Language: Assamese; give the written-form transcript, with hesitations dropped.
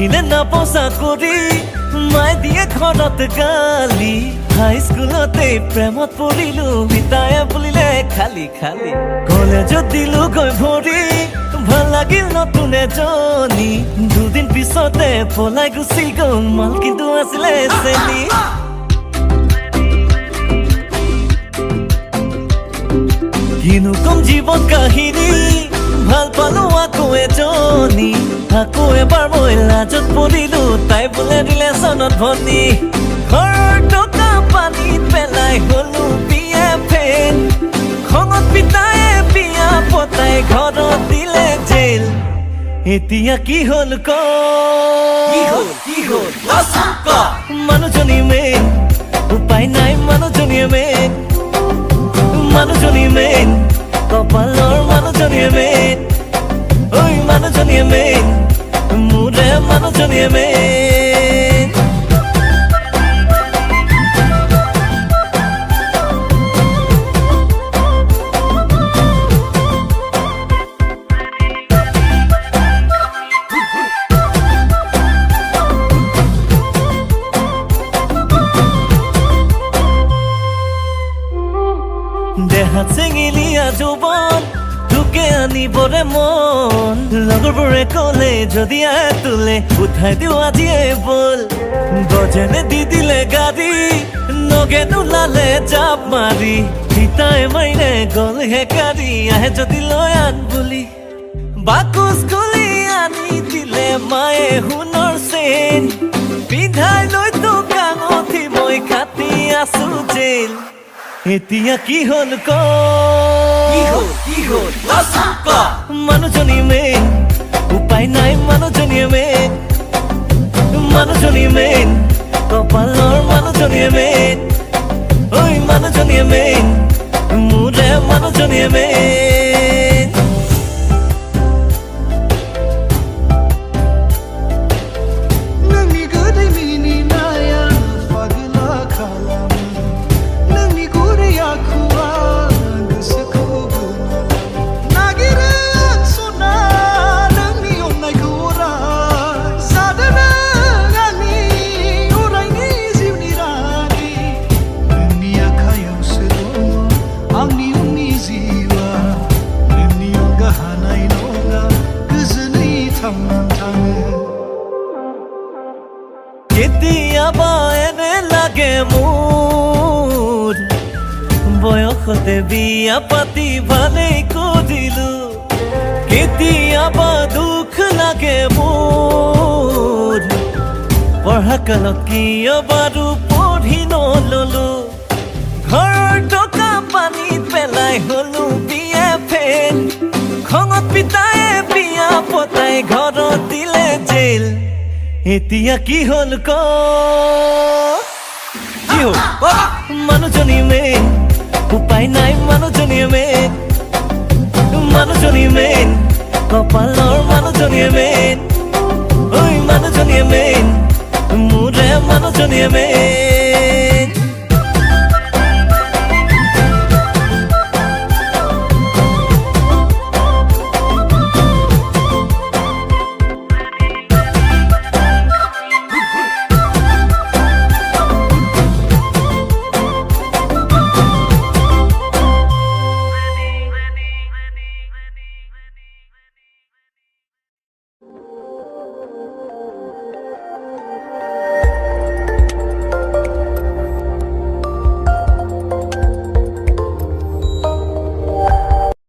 পঢ়িলে নাপাওঁ চাকৰি মায়ে দিয়ে ঘৰত গালি হাই স্কুলতে প্ৰেমত পৰিলো পিতায়ে বুলিলে খালি খালি কলেজত দিলো গৈ ভৰি ভাল লাগিল নতুন এজনী দুদিন পিছতে পলাই গুচি গ'ল মাল কিন্তু আছিলে চেনি কিনো কম জীৱন কাহিনী ভাল পালো আকৌ এজনী আকৌ এবাৰ মই লাজত পৰিলো তাই বোলে ৰিলেশ্যনত ভনী ঘৰৰ টকা পানীত পেলাই গলো বিয়া ফেন খঙত পিতায়ে বিয়া পতাই ঘৰত দিলে জেল এতিয়া কি হ'ল ক মানুহজনী মেইন উপায় নাই মানুহজনীয়ে মেইন মানুহজনী মেইন কপালৰ মানুহজনীয়ে মেইন ঐ মানুহজনীয়ে মেইন মোৰে মানুহজনীয়ে মেইন দেহাত চেঙেলীয়া যৌৱন তোকে আনিবৰে মন লগৰবোৰে ক'লে যদি তোলে উঠাই দিওঁ আজিয়ে বল গজেনে দি দিলে গাড়ী নগেন ওলালে জাপ মাৰি পিতাই মাৰিলে গ'ল হেকাৰি আহে যদি লৈ আন বুলি বাকচ খুলি আনি দিলে মায়ে সোণৰ চেইন পিন্ধাই লৈ তোক কাঙঠি মই খাটি আছো জেল এতিয়া কি হ'ল ক মানুহজনী মেইন উপায় নাই মানুহজনীয়ে মেইন মানুহজনী মেইন কপালৰ মানুহজনীয়ে মেইন ঐ মানুহজনীয়ে মেইন মোৰে মানুহজনীয়ে মেইন কেতিয়াবা এনে লাগে মোৰ বয়সতে বিয়া পাতি ভালেই কৰিলো কেতিয়াবা দুখ লাগে মোৰ পঢ়া কালত কিয় বাৰু পঢ়ি নললো ঘৰৰ টকা পানীত পেলাই হলো বিয়া ফেন খঙত পিতায়ে বিয়া পতাই ঘৰত দিলে জেল এতিয়া কি হ'ল ক মানুহজনী মেইন উপায় নাই মানুহজনীয়ে মেইন মানুহজনী মেইন কপালৰ মানুহজনীয়ে মেইন ঐ মানুহজনীয়ে মেইন মোৰে মানুহজনীয়ে মেইন